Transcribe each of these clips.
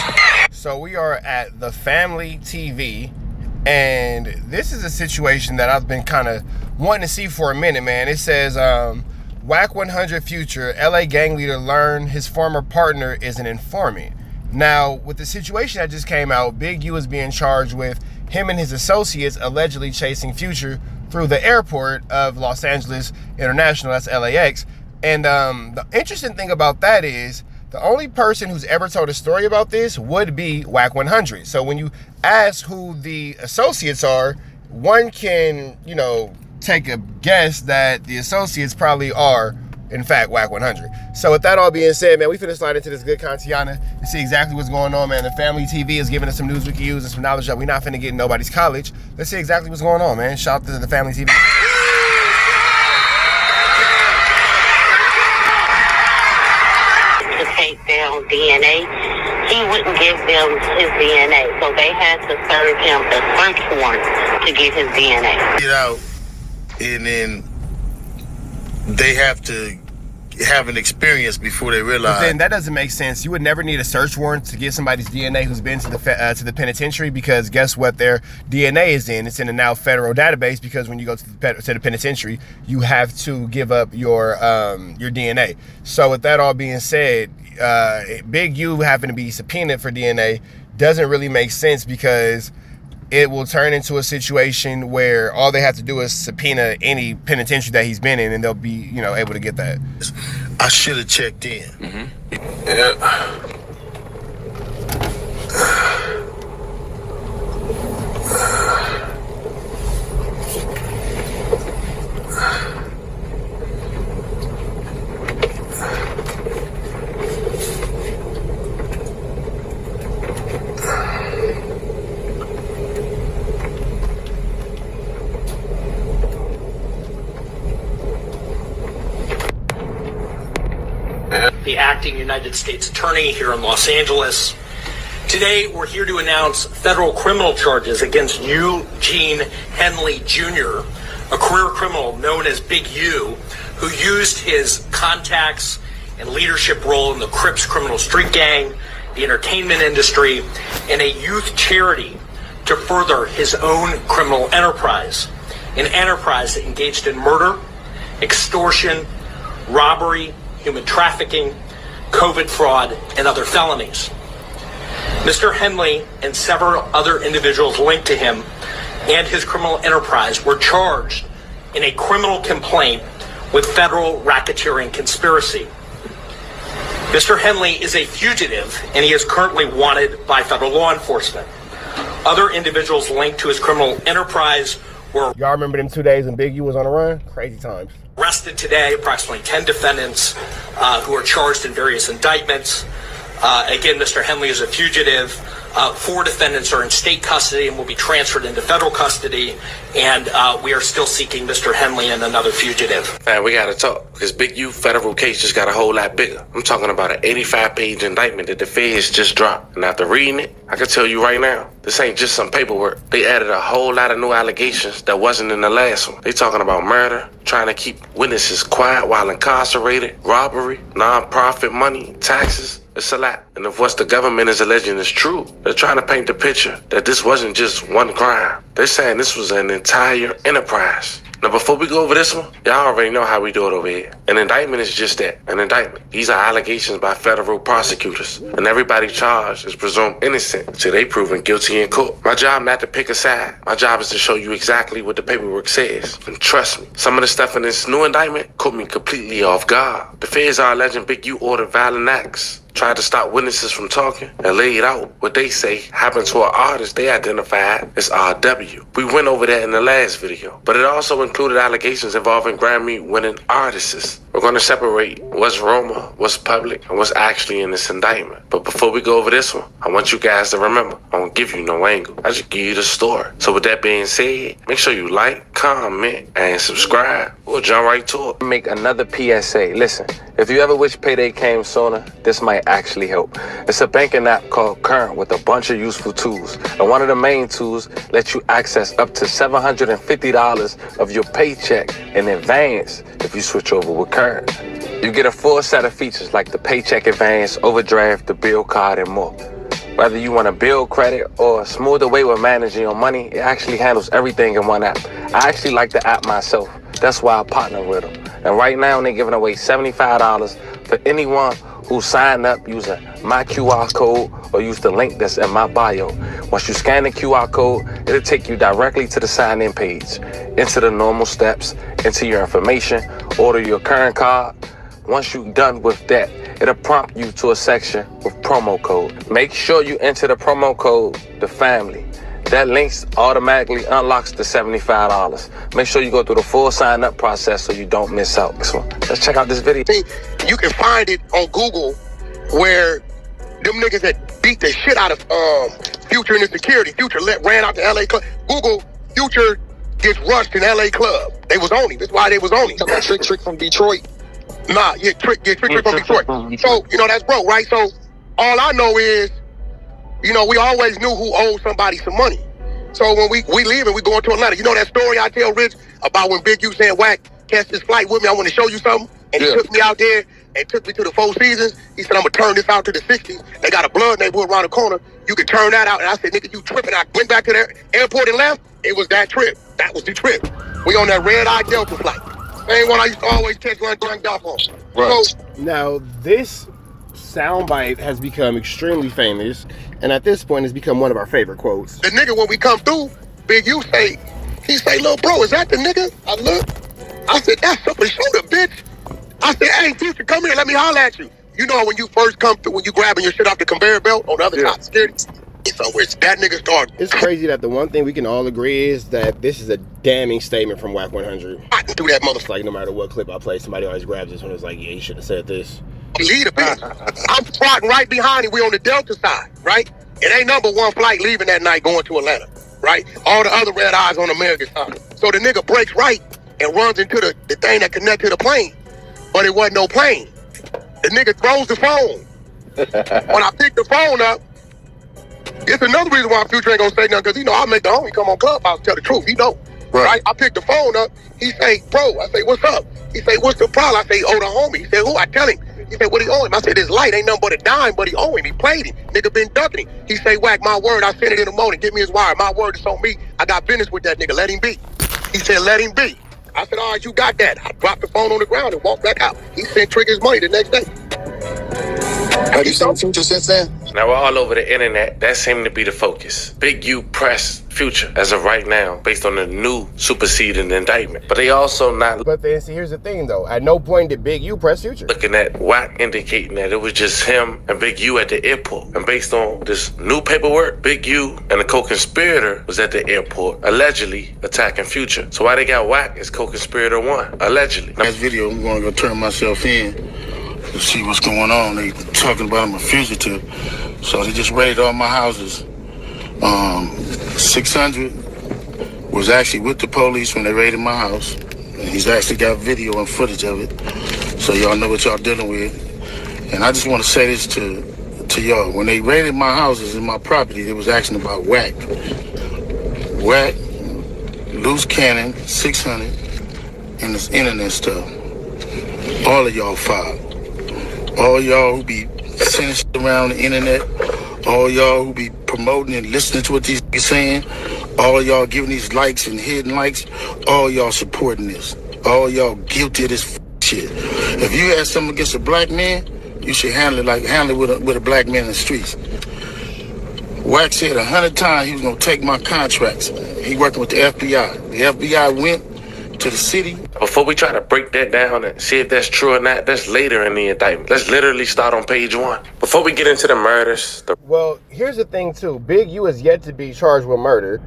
News. So we are at the Family TV, and this is a situation that I've been kind of wanting to see for a minute, man. It says, WACK100 future, LA gang leader learned his former partner is an informant. Now, with the situation that just came out, Big U is being charged with him and his associates allegedly chasing Future through the airport of Los Angeles International, that's LAX. And the interesting thing about that is the only person who's ever told a story about this would be WACK100. So when you ask who the associates are, one can, take a guess that the associates probably are, in fact, WACK100. So with that all being said, man, we finna slide into this good Kantiana and see exactly what's going on, man. The Family TV is giving us some news we can use and some knowledge that we're not finna get in nobody's college. Let's see exactly what's going on, man. Shout out to the Family TV. To take down DNA, he wouldn't give them his DNA, so they had to serve him a search warrant to get his DNA. Get out, and then they have to have an experience before they realize. But then that doesn't make sense. You would never need a search warrant to get somebody's DNA who's been to the penitentiary, because guess what their DNA is in? It's in a now federal database, because when you go to the penitentiary, you have to give up your DNA. So with that all being said, Big U having to be subpoenaed for DNA doesn't really make sense, because it will turn into a situation where all they have to do is subpoena any penitentiary that he's been in, and they'll be, able to get that. I should have checked in. Mm-hmm. Yeah. The acting United States Attorney here in Los Angeles. Today, we're here to announce federal criminal charges against Eugene Henley Jr., a career criminal known as Big U, who used his contacts and leadership role in the Crips criminal street gang, the entertainment industry, and a youth charity to further his own criminal enterprise, an enterprise that engaged in murder, extortion, robbery, human trafficking, COVID fraud, and other felonies. Mr. Henley and several other individuals linked to him and his criminal enterprise were charged in a criminal complaint with federal racketeering conspiracy. Mr. Henley is a fugitive, and he is currently wanted by federal law enforcement. Other individuals linked to his criminal enterprise were... Y'all remember them 2 days when Big U was on the run? Crazy times. Arrested today, approximately 10 defendants who are charged in various indictments. Again, Mr. Henley is a fugitive. 4 defendants are in state custody and will be transferred into federal custody. And we are still seeking Mr. Henley and another fugitive. Man, we got to talk, because Big U federal case just got a whole lot bigger. I'm talking about an 85-page indictment that the feds just dropped. And after reading it, I can tell you right now, this ain't just some paperwork. They added a whole lot of new allegations that wasn't in the last one. They talking about murder, trying to keep witnesses quiet while incarcerated, robbery, non-profit money, taxes. It's a lot. And if what the government is alleging is true, they're trying to paint the picture that this wasn't just one crime. They're saying this was an entire enterprise. Now, before we go over this one, y'all already know how we do it over here. An indictment is just that, an indictment. These are allegations by federal prosecutors, and everybody charged is presumed innocent until they proven guilty in court. My job not to pick a side. My job is to show you exactly what the paperwork says. And trust me, some of the stuff in this new indictment caught me completely off guard. The feds are alleging Big U ordered violent acts, tried to stop witnesses from talking, and laid out what they say happened to an artist they identified as RW. We went over that in the last video, but it also included allegations involving Grammy-winning artists. We're going to separate what's rumor, what's public, and what's actually in this indictment. But before we go over this one, I want you guys to remember, I won't give you no angle. I just give you the story. So with that being said, make sure you like, comment, and subscribe. We'll jump right to it. Make another PSA. Listen, if you ever wish payday came sooner, this might actually help. It's a banking app called Current with a bunch of useful tools. And one of the main tools lets you access up to $750 of your paycheck in advance if you switch over with Current. You get a full set of features like the paycheck advance, overdraft, the bill card, and more. Whether you want to build credit or a smoother way with managing your money, it actually handles everything in one app. I actually like the app myself. That's why I partner with them. And right now they're giving away $75 for anyone who sign up using my QR code or use the link that's in my bio. Once you scan the QR code, it'll take you directly to the sign-in page. Enter the normal steps, enter your information, order your current card. Once you're done with that, it'll prompt you to a section with promo code. Make sure you enter the promo code, the family. That link automatically unlocks the $75. Make sure you go through the full sign-up process so you don't miss out. So let's check out this video. You can find it on Google where them niggas that beat the shit out of Future in the security. Future ran out to LA Club. Google Future gets rushed in LA Club. They was on him. That's why they was on him. Trick from Detroit. Nah, Trick from Detroit. So, that's broke, right? So all I know is, we always knew who owed somebody some money. So when we leave and we going to Atlanta, that story I tell Rich about when Big U said, Wack, catch this flight with me, I want to show you something. And he took me out there and took me to the Four Seasons. He said, I'm going to turn this out to the 60s. They got a blood neighborhood around the corner. You can turn that out. And I said, nigga, you tripping. I went back to the airport and left. It was that trip. That was the trip. We on that red-eye Delta flight. Same one I used to always catch when I drank off on. Right. So, now, this soundbite has become extremely famous, and at this point, it's become one of our favorite quotes. The nigga, when we come through, Big U say, little bro, is that the nigga? I look. I said, that's super shooter, bitch. I said, hey, Future, come here, let me holler at you. When you first come through, when you grabbing your shit off the conveyor belt on the other side of security, somewhere that nigga started. It's crazy that the one thing we can all agree is that this is a damning statement from WACK100. I can do that motherfucker. Like, no matter what clip I play, somebody always grabs this one and is like, yeah, you should have said this. Lead a bitch. I'm squatting right behind him. We on the Delta side, right? It ain't number one flight leaving that night going to Atlanta, right? All the other red eyes on the American side. So the nigga breaks right and runs into the thing that connected to the plane. But it wasn't no plane. The nigga throws the phone. When I pick the phone up, it's another reason why Future ain't gonna say nothing, because I make the homie come on Clubhouse and tell the truth. Right? I pick the phone up. He say, bro, I say, what's up? He say, what's the problem? I say, oh, the homie. He said, who? I tell him. He said, what he owe him? I said, this light ain't nothing but a dime, but he owe him. He played him. Nigga been ducking him. He say, Wack, my word, I sent it in the morning. Give me his wire. My word is on me. I got business with that nigga. Let him be. He said, let him be. I said, all right, you got that. I dropped the phone on the ground and walked back out. He sent Trick his money the next day. Have you seen Future since then? Now we're all over the internet. That seemed to be the focus. Big U pressed Future as of right now based on the new superseding indictment. But they also not... But then, see, here's the thing, though. At no point did Big U press Future. Looking at WACK indicating that it was just him and Big U at the airport. And based on this new paperwork, Big U and the Co-Conspirator was at the airport, allegedly attacking Future. So why they got WACK as Co-Conspirator 1, allegedly. Next video, I'm going to go turn myself in to see what's going on. They talking about I'm a fugitive. So they just raided all my houses. 600 was actually with the police when they raided my house. And he's actually got video and footage of it. So y'all know what y'all dealing with. And I just want to say this to y'all. When they raided my houses and my property, they was asking about WACK. WACK, loose cannon, 600, and this internet stuff. All of y'all filed. All y'all who be sending shit around the internet, all y'all who be promoting and listening to what these be saying, all y'all giving these likes and hidden likes, all y'all supporting this. All y'all guilty of this shit. If you have something against a black man, you should handle it with a black man in the streets. WACK said 100 times he was gonna take my contracts. He working with the FBI. The FBI went to the city. Before we try to break that down and see if that's true or not, that's later in the indictment. Let's literally start on page 1. Before we get into the murders. Well, here's the thing, too. Big U is yet to be charged with murder,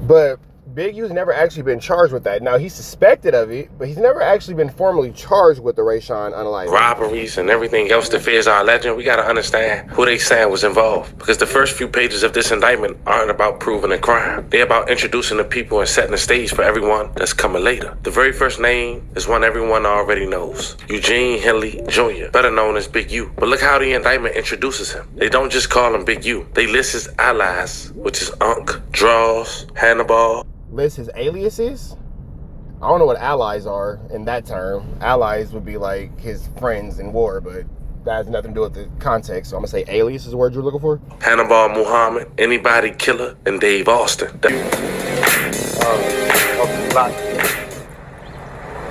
but Big U's never actually been charged with that. Now, he's suspected of it, but he's never actually been formally charged with the Rayshawn unalive robberies and everything else that fears our legend. We got to understand who they saying was involved, because the first few pages of this indictment aren't about proving a crime. They're about introducing the people and setting the stage for everyone that's coming later. The very first name is one everyone already knows: Eugene Henley Jr., better known as Big U. But look how the indictment introduces him. They don't just call him Big U. They list his allies, which is Unc, Draws, Hannibal. List his aliases? I don't know what allies are in that term. Allies would be like his friends in war, but that has nothing to do with the context. So I'm gonna say alias is the word you're looking for. Hannibal Muhammad, Anybody Killer, and Dave Austin.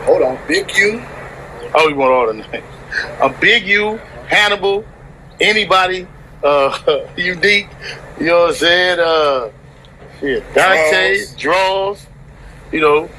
Hold on, Big U. Oh, you want all the names? Big U, Hannibal, Anybody, Unique. You know what I'm saying? Dante, Draws. You know,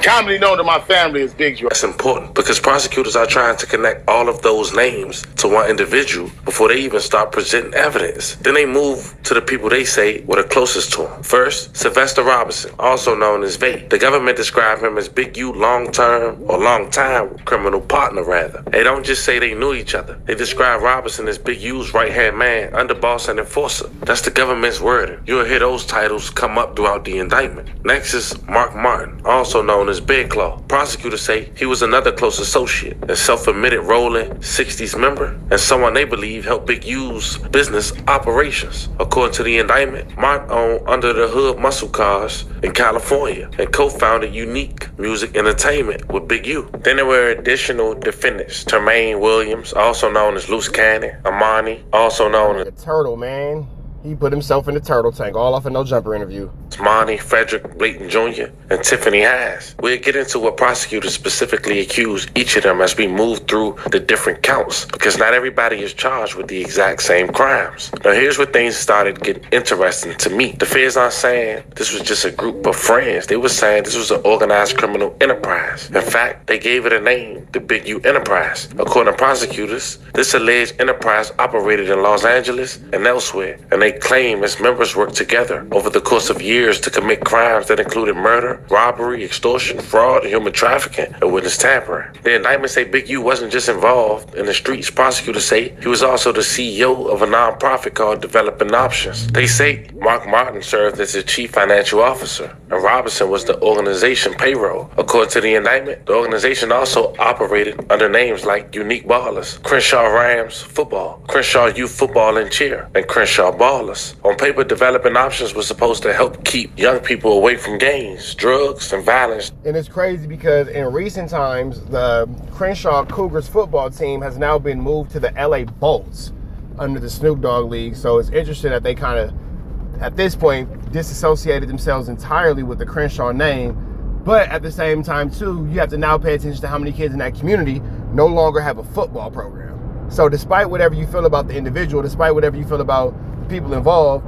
commonly known to my family as Big Draw. That's important because prosecutors are trying to connect all of those names to one individual before they even start presenting evidence. Then they move to the people they say were the closest to him. First, Sylvester Robinson, also known as Vate. The government described him as Big U long-time criminal partner, rather. They don't just say they knew each other. They describe Robinson as Big U's right-hand man, underboss, and enforcer. That's the government's wording. You'll hear those titles come up throughout the indictment. Next is Mark Martin, also known as Big Claw. Prosecutors say he was another close associate, a self-admitted rolling 60s member, and someone they believe helped Big U's business operations. According to the indictment, Martin owned Under the Hood Muscle Cars in California and co-founded Unique Music Entertainment with Big U. Then there were additional defendants, Termaine Williams, also known as Loose Cannon, Amani, also known as The turtle, man. He put himself in the turtle tank, all off a no jumper interview. Monty Frederick Blayton Jr., and Tiffany Hayes. We'll get into what prosecutors specifically accuse each of them as we move through the different counts, because not everybody is charged with the exact same crimes. Now here's where things started getting interesting to me. The feds aren't saying this was just a group of friends. They were saying this was an organized criminal enterprise. In fact, they gave it a name, the Big U Enterprise. According to prosecutors, this alleged enterprise operated in Los Angeles and elsewhere, and they claim its members worked together over the course of years to commit crimes that included murder, robbery, extortion, fraud, human trafficking, and witness tampering. The indictment say Big U wasn't just involved in the streets. Prosecutors say he was also the CEO of a nonprofit called Developing Options. They say Mark Martin served as the chief financial officer, and Robinson was the organization payroll. According to the indictment, the organization also operated under names like Unique Ballers, Crenshaw Rams Football, Crenshaw Youth Football and Cheer, and Crenshaw Ballers. On paper, Developing Options was supposed to help keep young people away from gangs, drugs, and violence. And it's crazy because in recent times, the Crenshaw Cougars football team has now been moved to the LA Bolts under the Snoop Dogg League. So it's interesting that they kind of, at this point, disassociated themselves entirely with the Crenshaw name. But at the same time, too, you have to now pay attention to how many kids in that community no longer have a football program. So despite whatever you feel about the individual, despite whatever you feel about the people involved,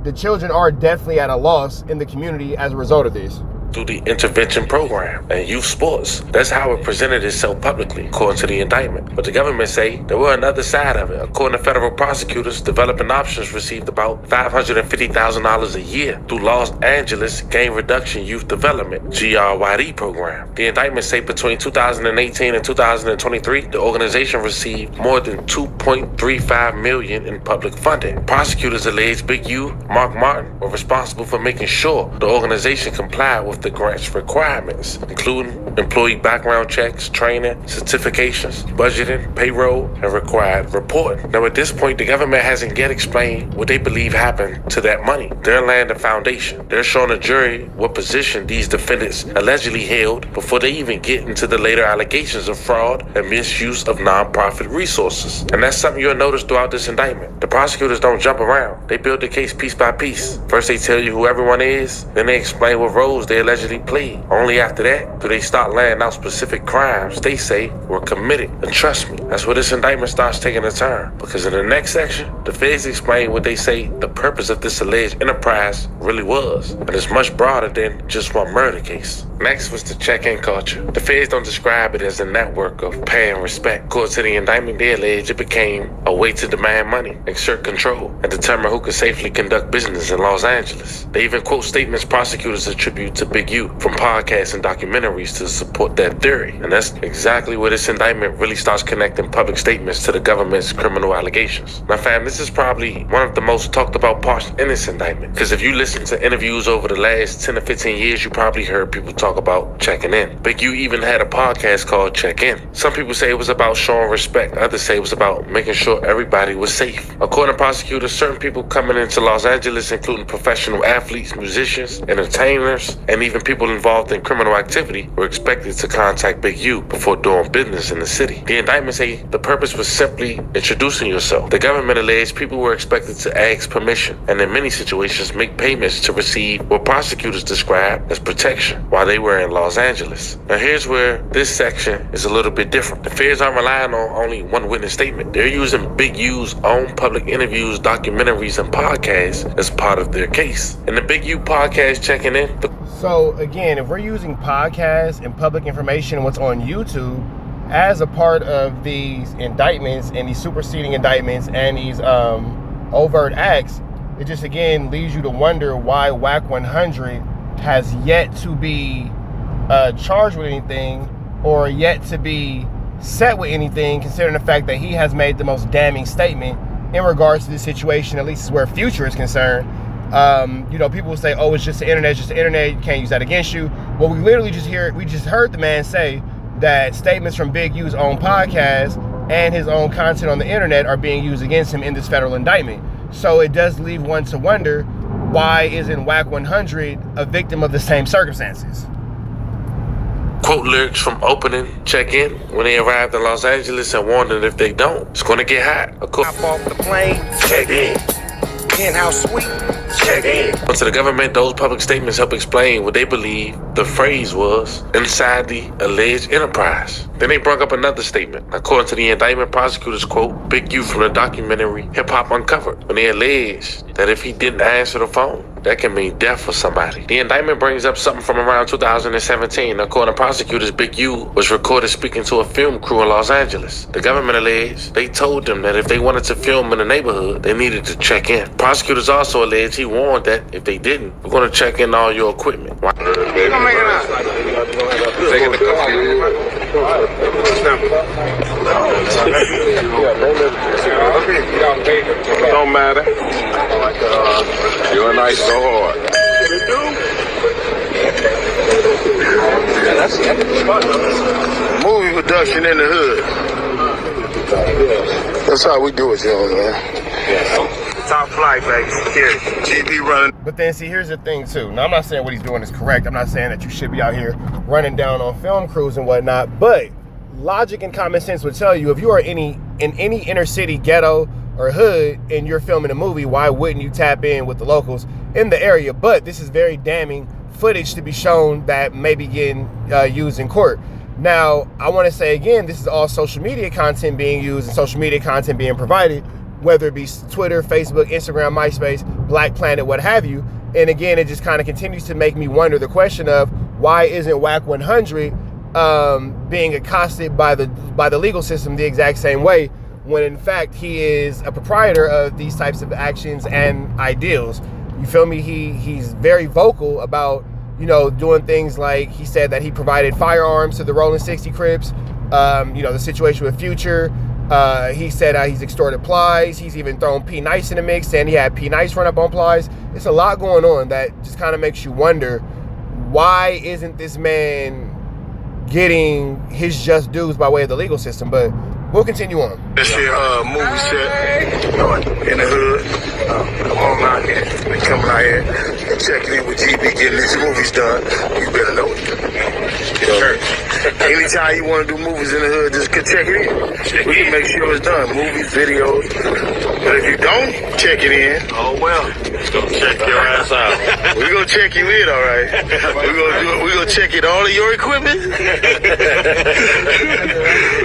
the children are definitely at a loss in the community as a result of this. Through the intervention program and youth sports. That's how it presented itself publicly, according to the indictment. But the government say there were another side of it. According to federal prosecutors, Developing Options received about $550,000 a year through Los Angeles Gang Reduction Youth Development, GRYD program. The indictment say between 2018 and 2023, the organization received more than $2.35 million in public funding. Prosecutors allege Big U, Mark Martin, were responsible for making sure the organization complied with the grant's requirements, including employee background checks, training, certifications, budgeting, payroll, and required reporting. Now, at this point, the government hasn't yet explained what they believe happened to that money. They're laying the foundation. They're showing the jury what position these defendants allegedly held before they even get into the later allegations of fraud and misuse of nonprofit resources. And that's something you'll notice throughout this indictment. The prosecutors don't jump around. They build the case piece by piece. First, they tell you who everyone is, then they explain what roles they allegedly played. Only after that do they start laying out specific crimes they say were committed. And trust me, that's where this indictment starts taking a turn. Because in the next section, the feds explain what they say the purpose of this alleged enterprise really was. And it's much broader than just one murder case. Next was the check-in culture. The feds don't describe it as a network of pay and respect. According to the indictment, they allege it became a way to demand money, exert control, and determine who could safely conduct business in Los Angeles. They even quote statements prosecutors attribute to Big U from podcasts and documentaries to support that theory. And that's exactly where this indictment really starts connecting public statements to the government's criminal allegations. Now, fam, this is probably one of the most talked about parts in this indictment. Because if you listen to interviews over the last 10 or 15 years, you probably heard people talk talk about checking in. Big U even had a podcast called Check In. Some people say it was about showing respect. Others say it was about making sure everybody was safe. According to prosecutors, certain people coming into Los Angeles, including professional athletes, musicians, entertainers, and even people involved in criminal activity, were expected to contact Big U before doing business in the city. The indictment say the purpose was simply introducing yourself. The government alleged people were expected to ask permission and in many situations make payments to receive what prosecutors described as protection while they were in Los Angeles. Now here's where this section is a little bit different. The feds aren't relying on only one witness statement. They're using Big U's own public interviews, documentaries, and podcasts as part of their case. In the Big U podcast Checking In, So again, if we're using podcasts and public information and what's on YouTube as a part of these indictments and these superseding indictments and these overt acts, it just again leads you to wonder why WACK100 has yet to be charged with anything or yet to be set with anything, considering the fact that he has made the most damning statement in regards to this situation, at least where Future is concerned. People will say, oh, it's just the internet, you can't use that against you. Well, we just heard the man say that statements from Big U's own podcast and his own content on the internet are being used against him in this federal indictment. So it does leave one to wonder, why isn't WACK100 a victim of the same circumstances? quote lyrics from opening Check In when they arrived in Los Angeles and warned that if they don't, it's gonna get hot. Hop off the plane, check in. Penthouse suite, check in. But to the government, those public statements help explain what they believe the phrase was inside the alleged enterprise. Then they brought up another statement. According to the indictment, prosecutors quote Big U from the documentary Hip Hop Uncovered when they alleged that if he didn't answer the phone, that can mean death for somebody. The indictment brings up something from around 2017. According to prosecutors, Big U was recorded speaking to a film crew in Los Angeles. The government alleged they told them that if they wanted to film in the neighborhood, they needed to check in. Prosecutors also alleged he warned that if they didn't, we're going to check in all your equipment. We're gonna make it up. Taking the call. Don't matter. You're nice so hard. Movie production in the hood. That's how we do it, young man. Top flight, baby. Here, GB running. But then see, here's the thing too. Now I'm not saying what he's doing is correct. I'm not saying that you should be out here running down on film crews and whatnot, but logic and common sense would tell you if you are in any inner city ghetto or hood and you're filming a movie, why wouldn't you tap in with the locals in the area? But this is very damning footage to be shown that may be getting used in court. Now, I want to say again, this is all social media content being used and social media content being provided, whether it be Twitter, Facebook, Instagram, MySpace, Black Planet, what have you. And again, it just kind of continues to make me wonder the question of why isn't WACK100 being accosted by the legal system the exact same way, when in fact he is a proprietor of these types of actions and ideals. You feel me? He's very vocal about, doing things like he said that he provided firearms to the Rolling 60 Crips, the situation with Future. He said he's extorted Plies. He's even thrown P Nice in the mix, saying he had P Nice run up on Plies. It's a lot going on that just kind of makes you wonder, why isn't this man getting his just dues by way of the legal system? But we'll continue on. This here movie set in the hood. Come on out here. They coming out here checking in with GB, getting these movies done. You better know it. Anytime you want to do movies in the hood, just check it in. We can make sure it's done. Movies, videos. But if you don't check it in, Oh well. It's gonna check your ass out. we're gonna check you in, all right? We're gonna check it all of your equipment. We're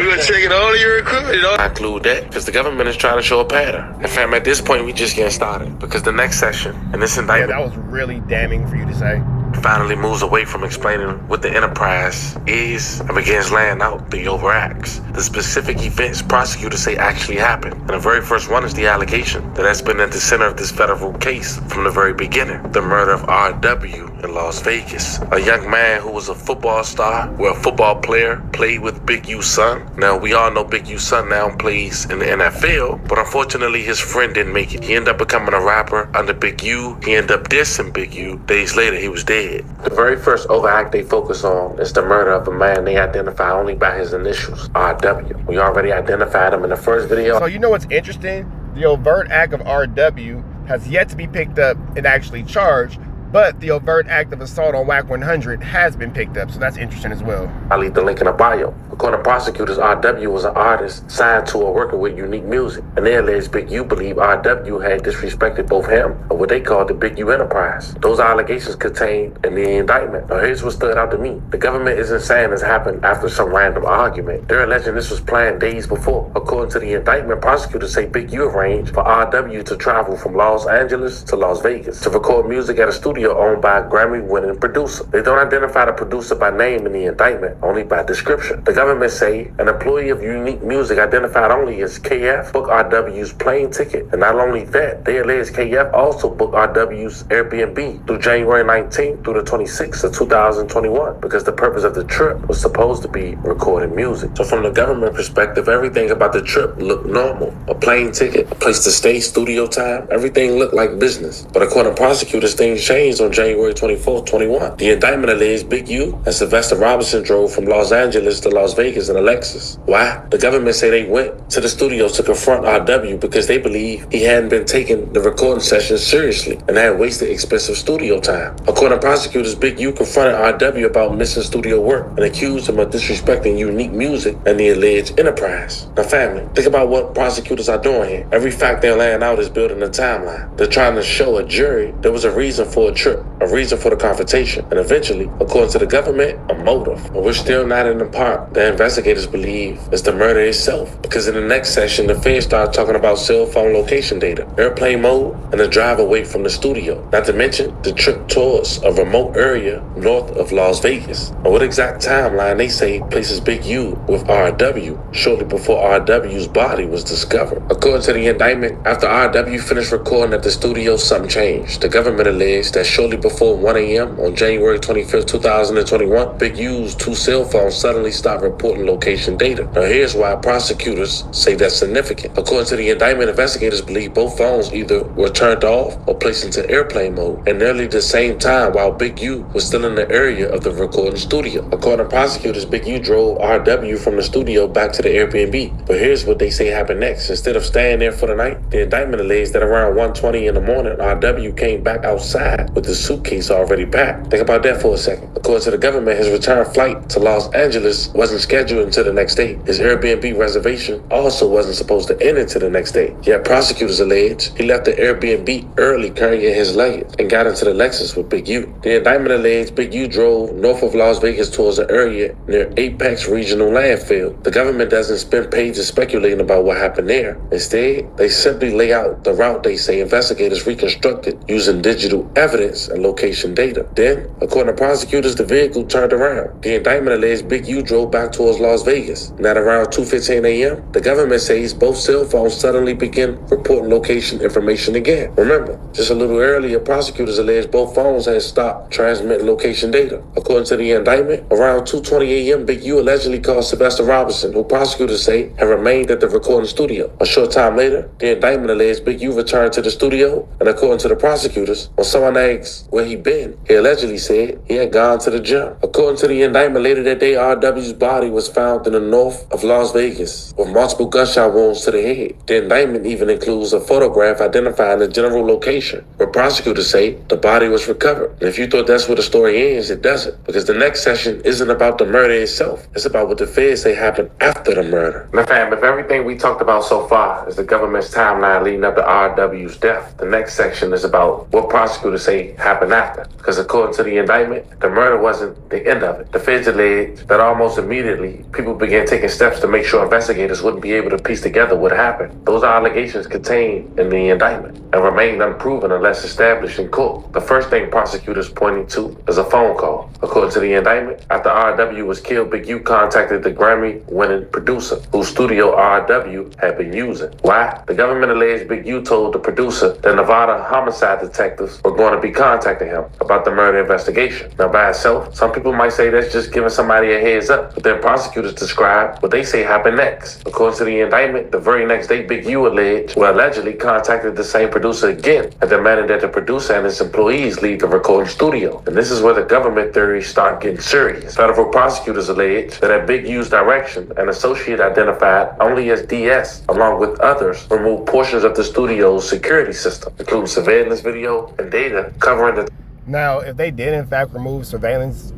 gonna check it all of your equipment. I include that because the government is trying to show a pattern. And fam, at this point, we just getting started because the next session in this Yeah, indictment that was really damning for you to say. finally moves away from explaining what the enterprise is and begins laying out the overacts, the specific events prosecutors say actually happened. And the very first one is the allegation that has been at the center of this federal case from the very beginning, the murder of R.W. in Las Vegas. A young man who was a football star, a football player, played with Big U's son. Now, we all know Big U's son now plays in the NFL, but unfortunately his friend didn't make it. He ended up becoming a rapper under Big U. He ended up dissing Big U. Days later, he was dead. The very first overact they focus on is the murder of a man they identify only by his initials, RW. We already identified him in the first video. So you know what's interesting? The overt act of RW has yet to be picked up and actually charged, but the overt act of assault on WACK100 has been picked up, so that's interesting as well. I'll leave the link in the bio. According to prosecutors, RW was an artist signed to or working with Unique Music, and they alleged Big U believed RW had disrespected both him and what they called the Big U enterprise. Those allegations contained in the indictment. Now here's what stood out to me. The government isn't saying this happened after some random argument. They're alleging this was planned days before. According to the indictment, prosecutors say Big U arranged for RW to travel from Los Angeles to Las Vegas to record music at a studio owned by a Grammy-winning producer. They don't identify the producer by name in the indictment, only by description. The government say an employee of Unique Music identified only as KF booked RW's plane ticket. And not only that, they allege KF also booked RW's Airbnb through January 19th through the 26th of 2021 because the purpose of the trip was supposed to be recording music. So from the government perspective, everything about the trip looked normal. A plane ticket, a place to stay, studio time, everything looked like business. But according to prosecutors, things changed on January 24th, 21. The indictment alleged Big U and Sylvester Robinson drove from Los Angeles to Las Vegas in a Lexus. Why? The government say they went to the studio to confront RW because they believe he hadn't been taking the recording sessions seriously and had wasted expensive studio time. According to prosecutors, Big U confronted RW about missing studio work and accused him of disrespecting Unique Music and the alleged enterprise. Now family, think about what prosecutors are doing here. Every fact they're laying out is building a timeline. They're trying to show a jury there was a reason for a trip, a reason for the confrontation, and eventually, according to the government, a motive. But we're still not in the part that investigators believe is the murder itself, because in the next session, the feds start talking about cell phone location data, airplane mode, and the drive away from the studio. Not to mention the trip towards a remote area north of Las Vegas. And what exact timeline they say places Big U with RW shortly before RW's body was discovered. According to the indictment, after RW finished recording at the studio, something changed. The government alleged that shortly before 1 a.m. on January 25th, 2021, Big U's two cell phones suddenly stopped reporting location data. Now here's why prosecutors say that's significant. According to the indictment, investigators believe both phones either were turned off or placed into airplane mode at nearly the same time while Big U was still in the area of the recording studio. According to prosecutors, Big U drove RW from the studio back to the Airbnb. But here's what they say happened next. Instead of staying there for the night, the indictment alleged that around 1:20 in the morning, RW came back outside with the suitcase already packed. Think about that for a second. According to the government, his return flight to Los Angeles wasn't scheduled until the next day. His Airbnb reservation also wasn't supposed to end until the next day. Yet prosecutors allege he left the Airbnb early carrying his luggage and got into the Lexus with Big U. The indictment alleged Big U drove north of Las Vegas towards an area near Apex Regional Landfill. The government doesn't spend pages speculating about what happened there. Instead, they simply lay out the route they say investigators reconstructed using digital evidence and location data. Then, according to prosecutors, the vehicle turned around. The indictment alleged Big U drove back towards Las Vegas. And at around 2:15 a.m., the government says both cell phones suddenly begin reporting location information again. Remember, just a little earlier, prosecutors alleged both phones had stopped transmitting location data. According to the indictment, around 2:20 a.m., Big U allegedly called Sylvester Robinson, who prosecutors say had remained at the recording studio. A short time later, the indictment alleged Big U returned to the studio, and according to the prosecutors, when someone asked where he'd been, he allegedly said he had gone to the gym. According to the indictment, later that day, RW's body was found in the north of Las Vegas with multiple gunshot wounds to the head. The indictment even includes a photograph identifying the general location, where prosecutors say the body was recovered. And if you thought that's where the story ends, it doesn't, because the next session isn't about the murder itself. It's about what the feds say happened after the murder. Now fam, if everything we talked about so far is the government's timeline leading up to RW's death, the next section is about what prosecutors say happened after. Because according to the indictment, the murder wasn't the end of it. The feds alleged that almost immediately, people began taking steps to make sure investigators wouldn't be able to piece together what happened. Those are allegations contained in the indictment and remain unproven unless established in court. The first thing prosecutors pointing to is a phone call. According to the indictment, after RW was killed, Big U contacted the Grammy-winning producer, whose studio RW had been using. Why? The government alleged Big U told the producer that Nevada homicide detectives were going to be contacted him about the murder investigation. Now, by itself, some people might say that's just giving somebody a heads up, but then prosecutors describe what they say happened next. According to the indictment, the very next day, Big U allegedly contacted the same producer again and demanded that the producer and his employees leave the recording studio. And this is where the government theories start getting serious. Federal prosecutors allege that at Big U's direction, an associate identified only as DS, along with others, removed portions of the studio's security system, including surveillance video and data covering the... Now, if they did in fact remove surveillance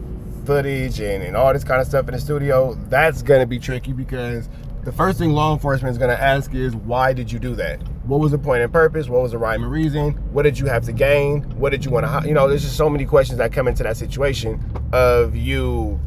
footage and all this kind of stuff in the studio, that's going to be tricky, because the first thing law enforcement is going to ask is, why did you do that? What was the point and purpose? What was the rhyme and reason? What did you have to gain? What did you want to, there's just so many questions that come into that situation of you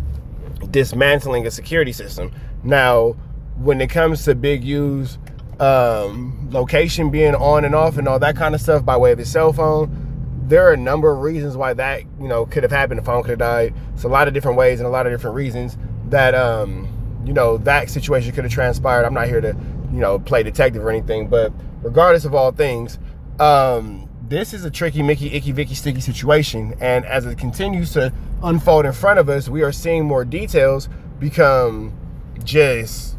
dismantling a security system. Now, when it comes to Big U's location being on and off and all that kind of stuff by way of his cell phone, there are a number of reasons why that, could have happened. The phone could have died. It's a lot of different ways and a lot of different reasons that, that situation could have transpired. I'm not here to, play detective or anything, but regardless of all things, this is a tricky, Mickey, icky, Vicky, sticky situation. And as it continues to unfold in front of us, we are seeing more details become just,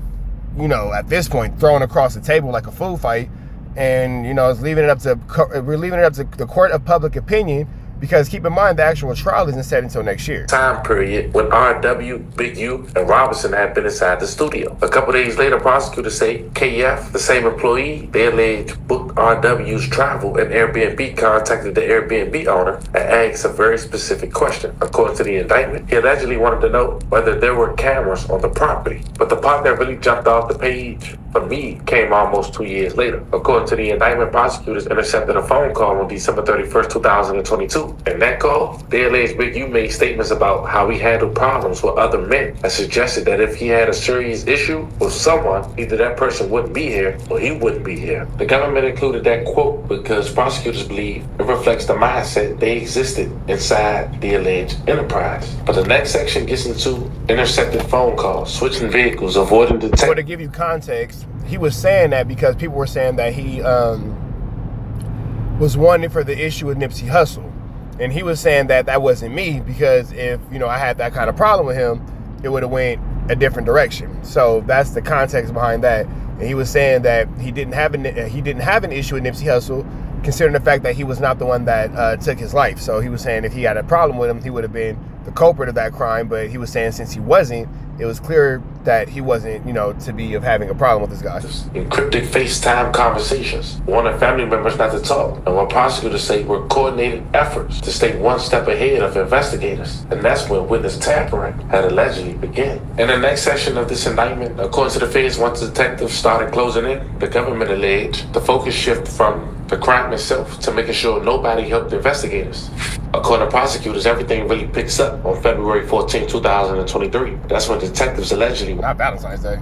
at this point, thrown across the table like a food fight. And, we're leaving it up to the court of public opinion, because keep in mind, the actual trial isn't set until next year. Time period when RW, Big U, and Robinson had been inside the studio. A couple days later, prosecutors say KF, the same employee they allege booked RW's travel and Airbnb, contacted the Airbnb owner and asked a very specific question. According to the indictment, he allegedly wanted to know whether there were cameras on the property. But the part that really jumped off the page for me came almost 2 years later. According to the indictment, prosecutors intercepted a phone call on December 31st, 2022. In that call, they alleged Big U made statements about how he handled problems with other men and suggested that if he had a serious issue with someone, either that person wouldn't be here or he wouldn't be here. The government included that quote because prosecutors believe it reflects the mindset they existed inside the alleged enterprise. But the next section gets into intercepted phone calls, switching vehicles, avoiding detection. But to give you context, he was saying that because people were saying that he was wanted for the issue with Nipsey Hussle. And he was saying that that wasn't me, because if, I had that kind of problem with him, it would have went a different direction. So that's the context behind that. And he was saying that he didn't have an issue with Nipsey Hussle, considering the fact that he was not the one that took his life. So he was saying if he had a problem with him, he would have been the culprit of that crime. But he was saying since he wasn't, it was clear that he wasn't, to be of having a problem with this guy. Encrypted FaceTime conversations, warning family members not to talk, and what prosecutors say were coordinated efforts to stay one step ahead of investigators. And that's when witness tampering had allegedly begun. In the next section of this indictment, according to the feds, once detectives started closing in, the government alleged the focus shift from the crime itself to making sure nobody helped investigators. According to prosecutors, everything really picks up on February 14, 2023. That's when detectives allegedly... Not Valentine's Day.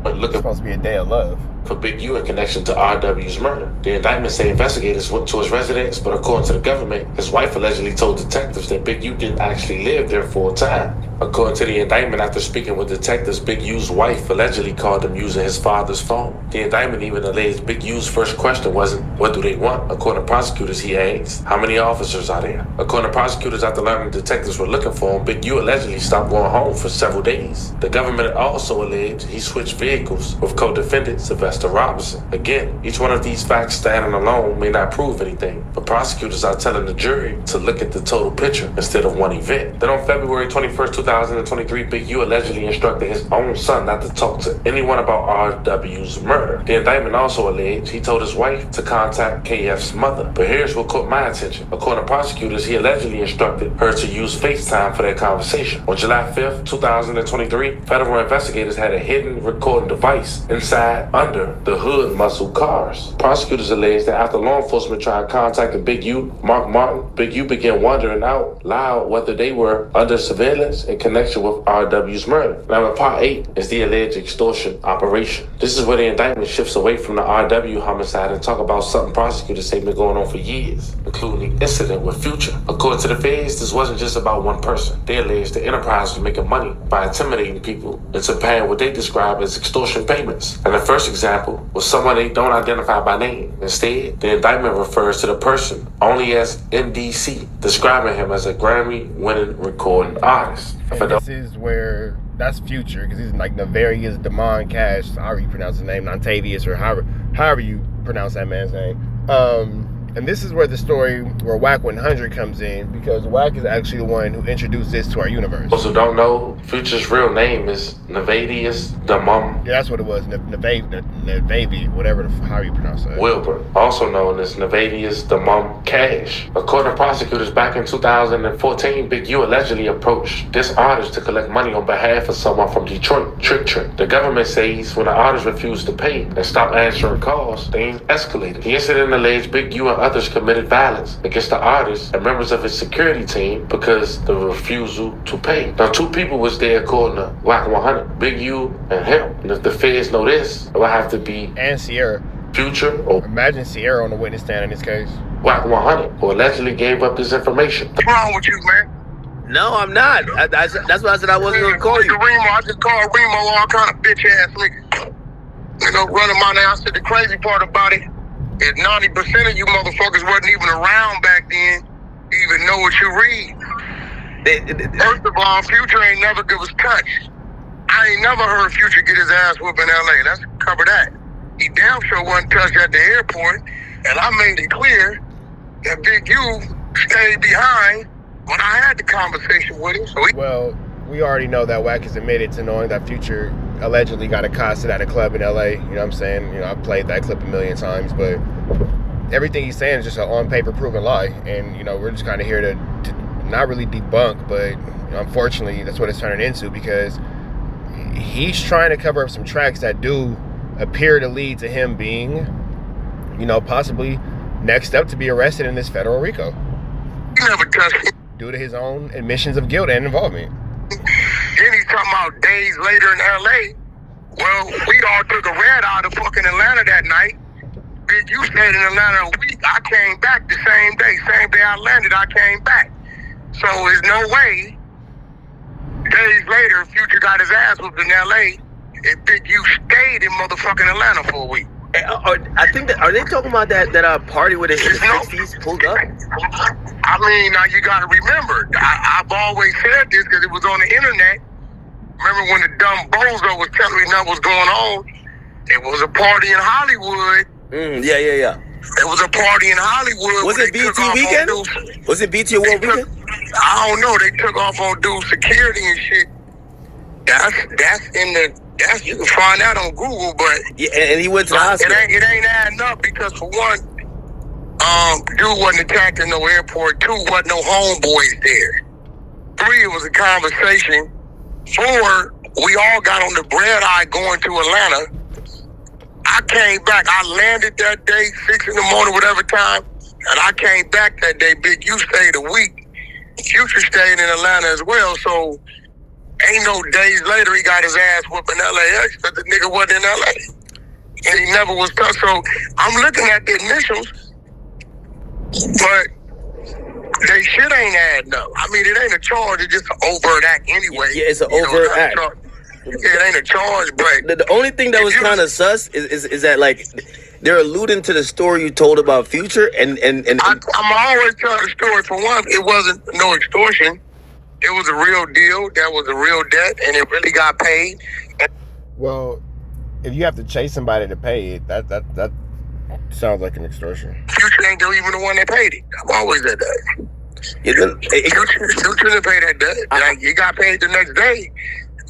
Looking it's supposed to be a day of love. For Big U in connection to RW's murder. The indictment say investigators went to his residence, but according to the government, his wife allegedly told detectives that Big U didn't actually live there full time. According to the indictment, after speaking with detectives, Big U's wife allegedly called him using his father's phone. The indictment even alleged Big U's first question wasn't, what do they want? According to prosecutors, he asked, how many officers are there? According to prosecutors, after learning detectives were looking for him, Big U allegedly stopped going home for several days. The government also alleged he switched vehicles with co-defendant Sylvester Robinson. Again, each one of these facts standing alone may not prove anything, but prosecutors are telling the jury to look at the total picture instead of one event. Then on February 21st, 2023, Big U allegedly instructed his own son not to talk to anyone about RW's murder. The indictment also alleged he told his wife to contact KF's mother. But here's what caught my attention. According to prosecutors, he allegedly instructed her to use FaceTime for their conversation. On July 5th, 2023, federal investigators had a hidden recording device inside under the hood muscle cars. Prosecutors alleged that after law enforcement tried contacting Big U, Mark Martin, Big U began wondering out loud whether they were under surveillance in connection with RW's murder. Now in part 8 is the alleged extortion operation. This is where the indictment shifts away from the RW homicide and talk about something prosecutors say been going on for years, including the incident with Future. According to the feds, this wasn't just about one person. They alleged the enterprise was making money by intimidating people into paying what they describe as extortion payments. And the first example example, was someone they don't identify by name. Instead, the indictment refers to the person only as NDC, describing him as a Grammy-winning recording artist. And this is where, that's Future, because he's like Nefarious Demon Cash, however you pronounce his name, Nontavious, or however you pronounce that man's name. And this is where the story where WACK100 comes in, because WACK is actually the one who introduced this to our universe. Those who don't know, Future's real name is Nefarious Demon. Yeah, that's what it was, Nefavy, whatever, how you pronounce that. Wilbur, also known as Nefarious Demon Cash. According to prosecutors back in 2014, Big U allegedly approached this artist to collect money on behalf of someone from Detroit, Trick. The government says when the artist refused to pay and stopped answering calls, things escalated. The incident alleged Big U and others committed violence against the artist and members of his security team because the refusal to pay. Now, 2 people was there according to WACK100, Big U and him. And if the feds know this, it will have to be and Sierra. Future or imagine Sierra on the witness stand in this case. WACK100, who allegedly gave up this information. What's wrong with you, man? No, I'm not. That's what I said I wasn't going to call you. Remo, I just called Remo all kind of bitch ass niggas. You know, running my name. I said the crazy part about it is 90% of you motherfuckers wasn't even around back then to even know what you read. First of all, Future ain't never give us touch. I ain't never heard Future get his ass whooped in LA. Let's cover that. He damn sure wasn't touched at the airport, and I made it clear that Big U stayed behind when I had the conversation with him. So well, we already know that WACK is admitted to knowing that Future allegedly got accosted at a club in LA. You know what I'm saying? You know, I've played that clip a million times, but everything he's saying is just an on paper proven lie. And, you know, we're just kind of here to not really debunk, but you know, unfortunately, that's what it's turning into, because he's trying to cover up some tracks that do appear to lead to him being, you know, possibly next up to be arrested in this federal RICO. he never touched me. Due to his own admissions of guilt and involvement. Then he's talking about days later in LA. Well, we all took a red eye to fucking Atlanta that night. Big U stayed in Atlanta a week. I came back the same day. Same day I landed, I came back. So there's no way days later Future got his ass whooped in LA and Big U stayed in motherfucking Atlanta for a week. I think that, are they talking about that party where the 60s pulled up? I mean, now you gotta remember, I've always said this because it was on the internet. Remember when the dumb bozo was telling me nothing was going on? It was a party in Hollywood. Yeah. It was a party in Hollywood. Was it BT weekend? Was it BT Award weekend? I don't know. They took off on dude security and shit. That's in the. You can find that on Google, but yeah, and he went to the hospital. It ain't adding up because for one, dude wasn't attacked in no airport. 2, wasn't no homeboys there. 3, it was a conversation. 4, we all got on the red eye going to Atlanta. I came back. I landed that day, 6 in the morning, whatever time, and I came back that day. Big U stayed a week. Future stayed in Atlanta as well, so ain't no days later he got his ass whooped in LAX because the nigga wasn't in LA. And he never was touched. So I'm looking at the initials, but they shit ain't adding up. I mean, it ain't a charge, it's just an overt act anyway. Yeah, it's an overt act. It ain't a charge, but the only thing that was kind of sus is that, like, they're alluding to the story you told about Future, and I'm always telling the story. For one, it wasn't no extortion. It was a real deal. That was a real debt, and it really got paid. Well, if you have to chase somebody to pay it, that sounds like an extortion. Future ain't even the one that paid it. I've always said that. Future didn't pay that debt. He got paid the next day.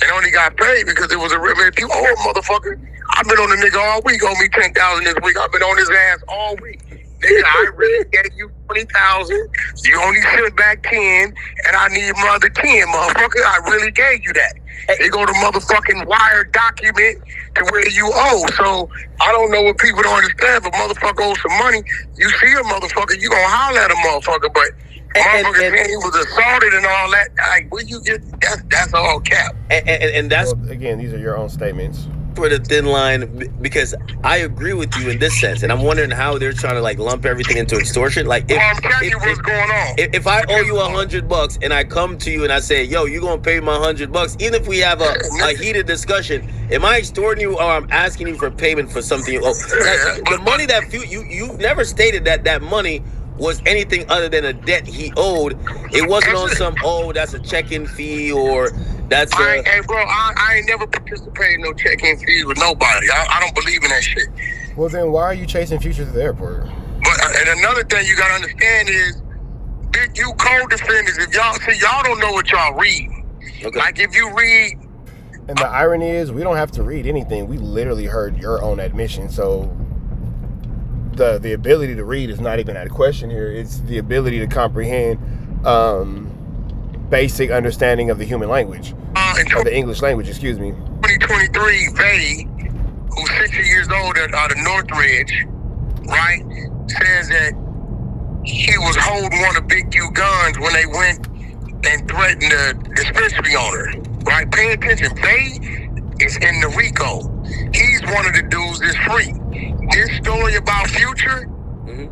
And only got paid because it was a real. If you owe a motherfucker, I've been on the nigga all week. Owe me $10,000 this week. I've been on his ass all week. Nigga, I really gave you $20,000. You only sent back 10, and I need another 10, motherfucker. I really gave you that. They go to motherfucking wire document to where you owe. So I don't know what people don't understand. If a motherfucker owes some money, you see a motherfucker, you gonna holler at a motherfucker. But motherfucker saying he was assaulted and all that, like, where you get that's all cap. And that's well, again, these are your own statements. where the thin line, because I agree with you in this sense, and I'm wondering how they're trying to like lump everything into extortion. Like, I'm telling you what's going on. If I owe you $100 and I come to you and I say, yo, you gonna pay my $100, even if we have a heated discussion, am I extorting you or I'm asking you for payment for something you owe? Like, the money that you never stated that money was anything other than a debt he owed. It wasn't on some, that's a check-in fee or that's Hey, bro, I ain't never participated in no check-in fees with nobody. I don't believe in that shit. Well, then why are you chasing Future to the airport? But and another thing you gotta understand is, Big U co-defendants, if y'all don't know what y'all read. Okay. Like if you read. And the irony is, we don't have to read anything. We literally heard your own admission. So the ability to read is not even that question here. It's the ability to comprehend basic understanding of the human language, of the English language, excuse me. 2023, Vay, who's 60 years old out of Northridge, right, says that he was holding one of Big U guns when they went and threatened the dispensary owner, right? Pay attention. Vay is in the RICO. He's one of the dudes that's free. This story about Future,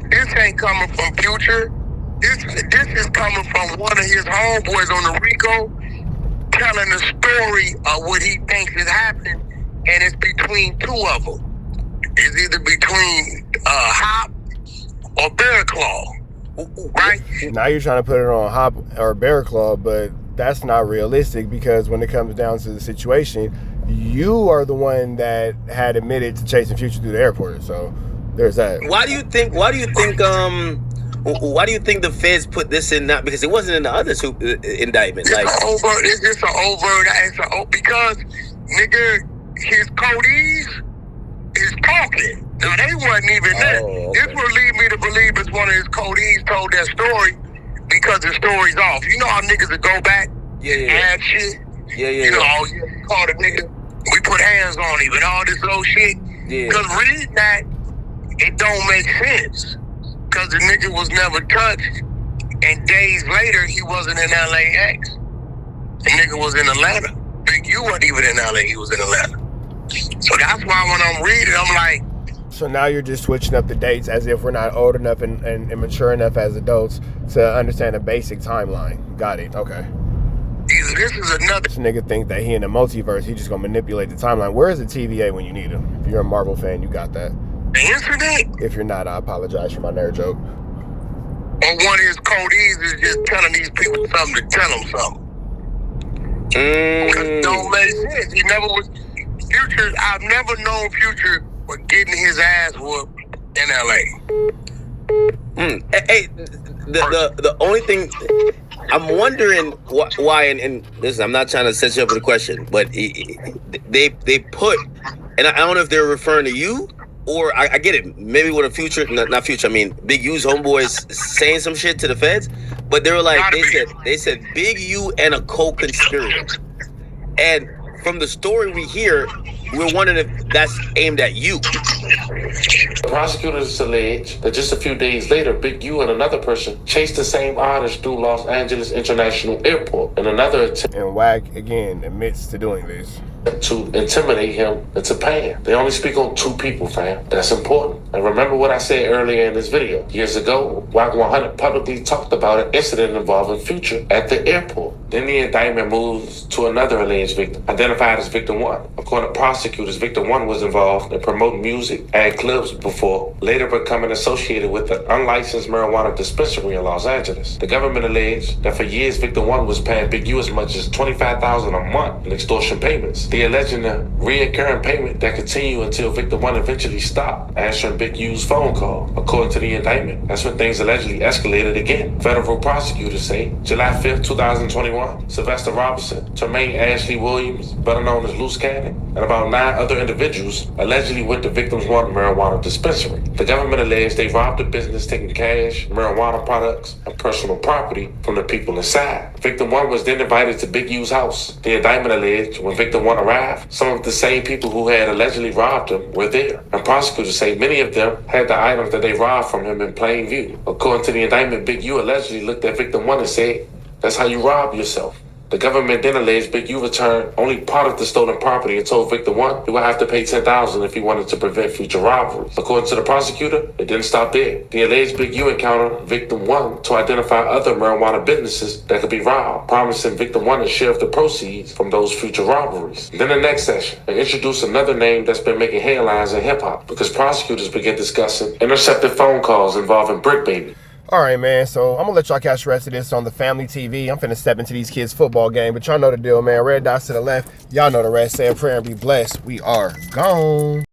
this ain't coming from Future. This is coming from one of his homeboys on the RICO telling the story of what he thinks is happening, and it's between two of them. It's either between Hop or Bear Claw, right? Now you're trying to put it on Hop or Bear Claw, but that's not realistic because when it comes down to the situation, you are the one that had admitted to chasing Future through the airport. So there's that. Why do you think the feds put this in that? Because it wasn't in the other indictment. Because nigga, his codees is talking. Now they wasn't even there. Okay. This would lead me to believe it's one of his codees told that story because the story's off. You know how niggas would go back, add shit. You know, you call the nigga, we put hands on him and all this old shit. Because reading that, it don't make sense. Because the nigga was never touched, and days later he wasn't in LAX. The nigga was in Atlanta. Big U wasn't even in LA, he was in Atlanta. So that's why when I'm reading, I'm like. So now you're just switching up the dates as if we're not old enough and mature enough as adults to understand a basic timeline. Got it. Okay. This is another. This nigga think that he in the multiverse, he just gonna manipulate the timeline. Where is the TVA when you need him? If you're a Marvel fan, you got that. The internet? If you're not, I apologize for my nerd joke. Or one of his codees is just telling these people something to tell them something. It don't make sense. He never was. Future, I've never known Future was getting his ass whooped in LA. Hey, the only thing I'm wondering why, and listen, I'm not trying to set you up with a question, but they put, and I don't know if they're referring to you or I get it. Maybe with a Future, not Future. I mean, Big U's homeboys saying some shit to the feds, but they were like, they said Big U and a co-conspirator, and from the story we hear, we're wondering if that's aimed at you. Prosecutors allege that just a few days later, Big U and another person chased the same artist through Los Angeles International Airport in another attempt. And WACK, again, admits to doing this. To intimidate him into paying. They only speak on two people, fam. That's important. And remember what I said earlier in this video. Years ago, WACK100 publicly talked about an incident involving Future at the airport. Then the indictment moves to another alleged victim, identified as Victim 1. According to prosecutors, Victim 1 was involved in promoting music and clubs before later becoming associated with an unlicensed marijuana dispensary in Los Angeles. The government alleged that for years, Victim 1 was paying Big U as much as $25,000 a month in extortion payments. The alleging a reoccurring payment that continued until Victim 1 eventually stopped answering Big U's phone call. According to the indictment, that's when things allegedly escalated again. Federal prosecutors say July 5th, 2021, Sylvester Robinson, Tremaine Ashley Williams, better known as Loose Cannon, and about 9 other individuals allegedly went to Victim 1 marijuana dispensary. The government alleged they robbed the business, taking cash, marijuana products, and personal property from the people inside. Victim 1 was then invited to Big U's house. The indictment alleged when Victim 1 arrived, some of the same people who had allegedly robbed him were there. And prosecutors say many of them had the items that they robbed from him in plain view. According to the indictment, Big U allegedly looked at Victim 1 and said, "That's how you rob yourself." The government then alleged Big U returned only part of the stolen property and told Victim 1 he would have to pay $10,000 if he wanted to prevent future robberies. According to the prosecutor, it didn't stop there. The alleged Big U encountered Victim 1 to identify other marijuana businesses that could be robbed, promising Victim 1 a share of the proceeds from those future robberies. Then the next session, they introduced another name that's been making headlines in hip-hop because prosecutors began discussing intercepted phone calls involving Brick Baby. All right, man, so I'm going to let y'all catch the rest of this on the Family TV. I'm finna step into these kids' football game, but y'all know the deal, man. Red dots to the left. Y'all know the rest. Say a prayer and be blessed. We are gone.